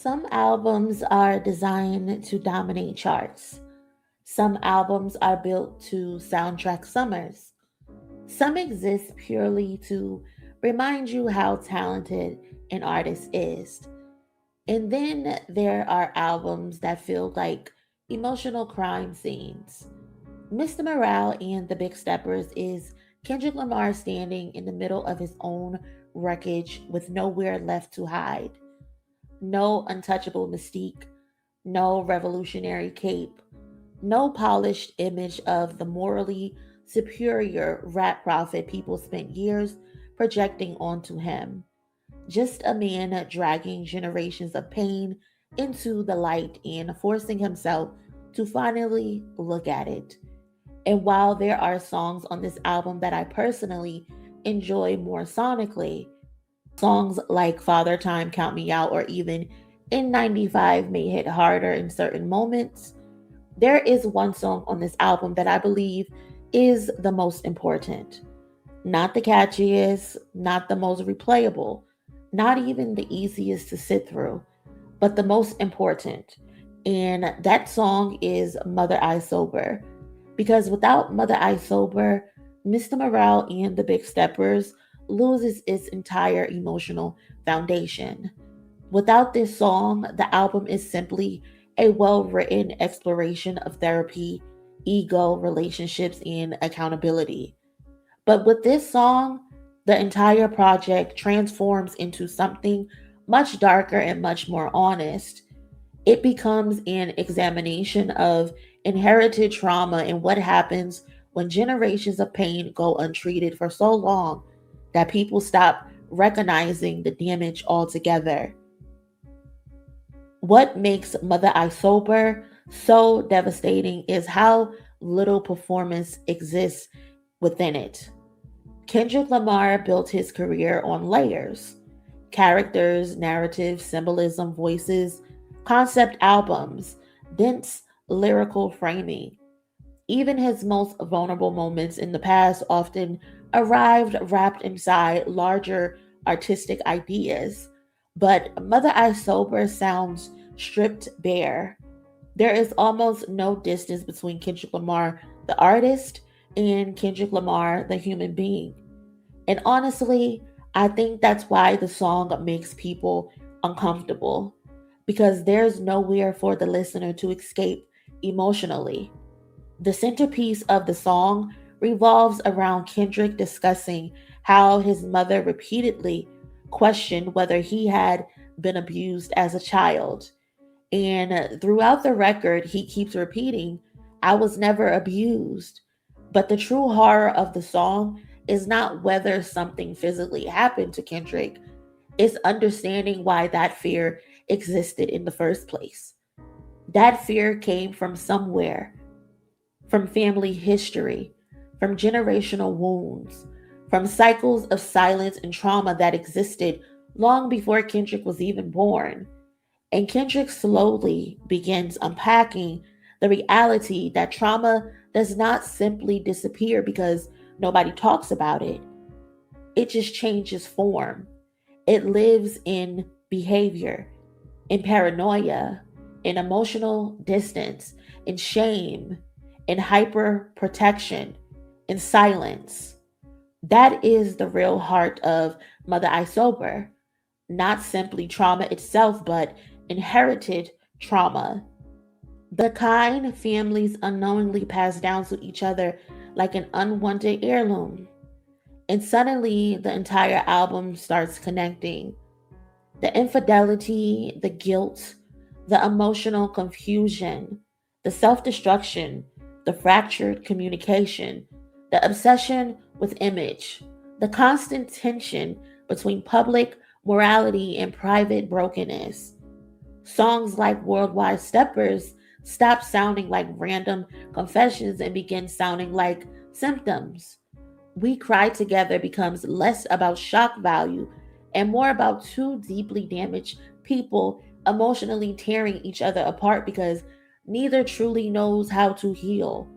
Some albums are designed to dominate charts. Some albums are built to soundtrack summers. Some exist purely to remind you how talented an artist is. And then there are albums that feel like emotional crime scenes. Mr. Morale and the Big Steppers is Kendrick Lamar standing in the middle of his own wreckage with nowhere left to hide. No untouchable mystique, no revolutionary cape, no polished image of the morally superior rap prophet people spent years projecting onto him. Just a man dragging generations of pain into the light and forcing himself to finally look at it. And while there are songs on this album that I personally enjoy more sonically, songs like Father Time, Count Me Out, or even N95 may hit harder in certain moments. There is one song on this album that I believe is the most important. Not the catchiest, not the most replayable, not even the easiest to sit through, but the most important. And that song is Mother I Sober. Because without Mother I Sober, Mr. Morale and the Big Steppers loses its entire emotional foundation. Without this song, the album is simply a well written exploration of therapy, ego, relationships, and accountability. But with this song, the entire project transforms into something much darker and much more honest. It becomes an examination of inherited trauma and what happens when generations of pain go untreated for so long that people stop recognizing the damage altogether. What makes Mother I Sober so devastating is how little performance exists within it. Kendrick Lamar built his career on layers: characters, narrative, symbolism, voices, concept albums, dense lyrical framing. Even his most vulnerable moments in the past often arrived wrapped inside larger artistic ideas. But Mother I Sober sounds stripped bare. There is almost no distance between Kendrick Lamar, the artist, and Kendrick Lamar, the human being. And honestly, I think that's why the song makes people uncomfortable, because there's nowhere for the listener to escape emotionally. The centerpiece of the song revolves around Kendrick discussing how his mother repeatedly questioned whether he had been abused as a child. And throughout the record, he keeps repeating, I was never abused. But the true horror of the song is not whether something physically happened to Kendrick, it's understanding why that fear existed in the first place. That fear came from somewhere, from family history, from generational wounds, from cycles of silence and trauma that existed long before Kendrick was even born. And Kendrick slowly begins unpacking the reality that trauma does not simply disappear because nobody talks about it. It just changes form. It lives in behavior, in paranoia, in emotional distance, in shame, in hyper protection, in silence. That is the real heart of Mother I Sober. Not simply trauma itself, but inherited trauma. The kind families unknowingly pass down to each other like an unwanted heirloom. And suddenly, the entire album starts connecting. The infidelity, the guilt, the emotional confusion, the self destruction, the fractured communication, the obsession with image, the constant tension between public morality and private brokenness. Songs like Worldwide Steppers stop sounding like random confessions and begin sounding like symptoms. We Cry Together becomes less about shock value and more about two deeply damaged people emotionally tearing each other apart because neither truly knows how to heal.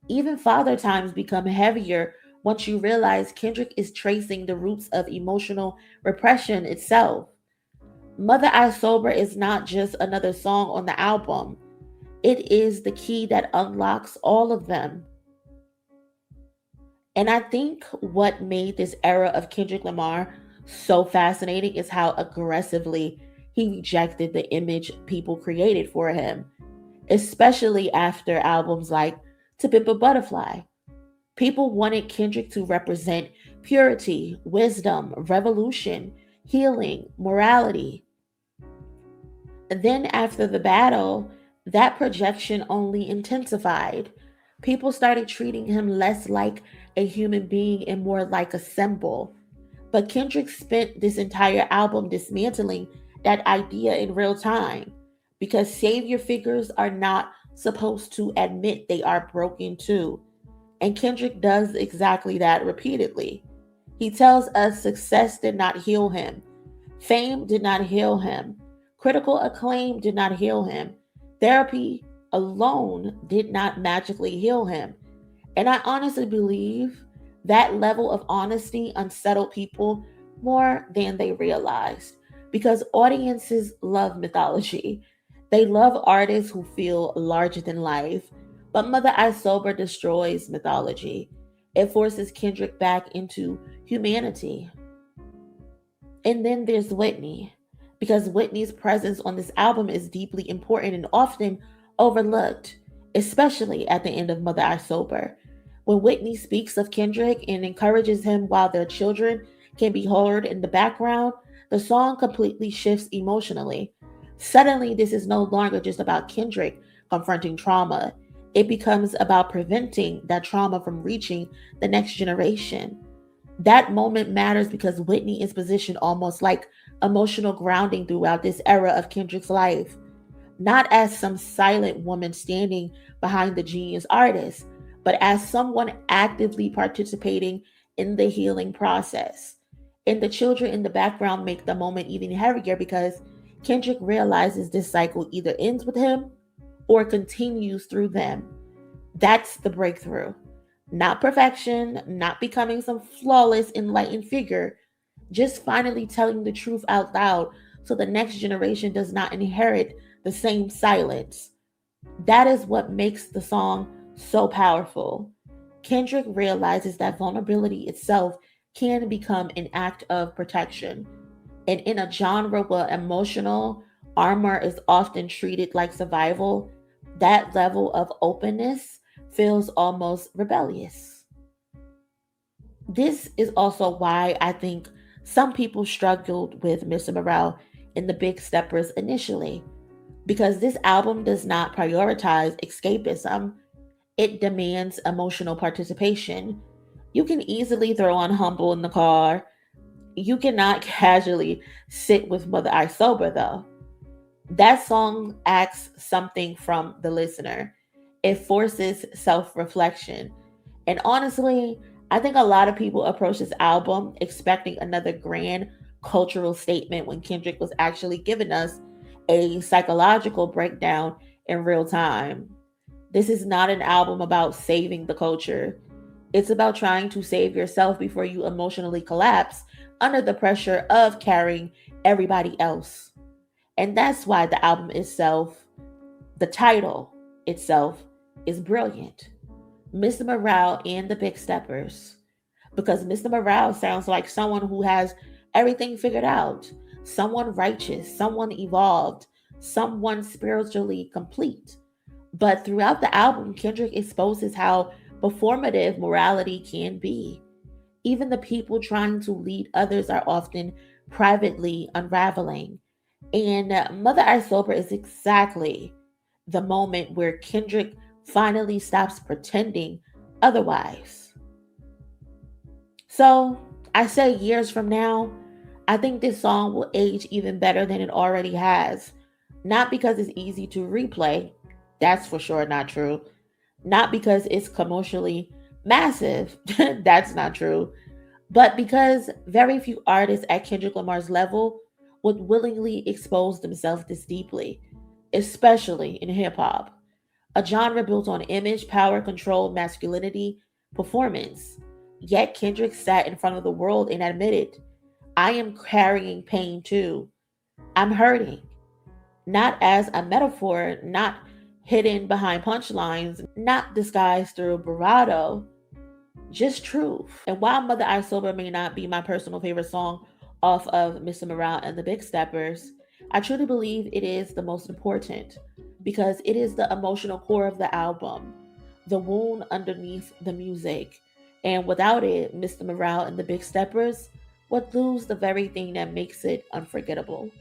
Even Father Times become heavier once you realize Kendrick is tracing the roots of emotional repression itself. Mother I Sober is not just another song on the album, it is the key that unlocks all of them. And I think what made this era of Kendrick Lamar so fascinating is how aggressively he rejected the image people created for him, especially after albums like To Pimp a Butterfly. People wanted Kendrick to represent purity, wisdom, revolution, healing, morality. And then after the battle, that projection only intensified. People started treating him less like a human being and more like a symbol. But Kendrick spent this entire album dismantling that idea in real time because savior figures are not supposed to admit they are broken too. And Kendrick does exactly that repeatedly. He tells us success did not heal him, fame did not heal him, critical acclaim did not heal him, therapy alone did not magically heal him. And I honestly believe that level of honesty unsettled people more than they realized because audiences love mythology. They love artists who feel larger than life. But Mother I Sober destroys mythology. It forces Kendrick back into humanity. And then there's Whitney, because Whitney's presence on this album is deeply important and often overlooked, especially at the end of Mother I Sober. When Whitney speaks of Kendrick and encourages him while their children can be heard in the background, the song completely shifts emotionally. Suddenly, this is no longer just about Kendrick confronting trauma. It becomes about preventing that trauma from reaching the next generation. That moment matters because Whitney is positioned almost like emotional grounding throughout this era of Kendrick's life, not as some silent woman standing behind the genius artist, but as someone actively participating in the healing process. And the children in the background make the moment even heavier because Kendrick realizes this cycle either ends with him or continues through them. That's the breakthrough. Not perfection, not becoming some flawless, enlightened figure, just finally telling the truth out loud so the next generation does not inherit the same silence. That is what makes the song so powerful. Kendrick realizes that vulnerability itself can become an act of protection. And in a genre where emotional armor is often treated like survival, that level of openness feels almost rebellious. This is also why I think some people struggled with Mr. Morale and the Big Steppers initially, because this album does not prioritize escapism, it demands emotional participation. You can easily throw on Humble in the car. You cannot casually sit with Mother I Sober, though. That song asks something from the listener. It forces self reflection. And honestly, I think a lot of people approach this album expecting another grand cultural statement when Kendrick was actually giving us a psychological breakdown in real time. This is not an album about saving the culture. It's about trying to save yourself before you emotionally collapse under the pressure of carrying everybody else. And that's why the album itself, the title itself, is brilliant. Mr. Morale and the Big Steppers. Because Mr. Morale sounds like someone who has everything figured out, someone righteous, someone evolved, someone spiritually complete. But throughout the album, Kendrick exposes how performative morality can be. Even the people trying to lead others are often privately unraveling. And Mother I Sober is exactly the moment where Kendrick finally stops pretending otherwise. So I say years from now, I think this song will age even better than it already has. Not because it's easy to replay, that's for sure not true. Not because it's commercially massive, that's not true. But because very few artists at Kendrick Lamar's level would willingly expose themselves this deeply, especially in hip hop, a genre built on image, power, control, masculinity, performance. Yet Kendrick sat in front of the world and admitted, I am carrying pain too. I'm hurting, not as a metaphor, not hidden behind punchlines, not disguised through bravado, just truth. And while Mother I Sober may not be my personal favorite song off of Mr. Morale and the Big Steppers, I truly believe it is the most important because it is the emotional core of the album, the wound underneath the music. And without it, Mr. Morale and the Big Steppers would lose the very thing that makes it unforgettable.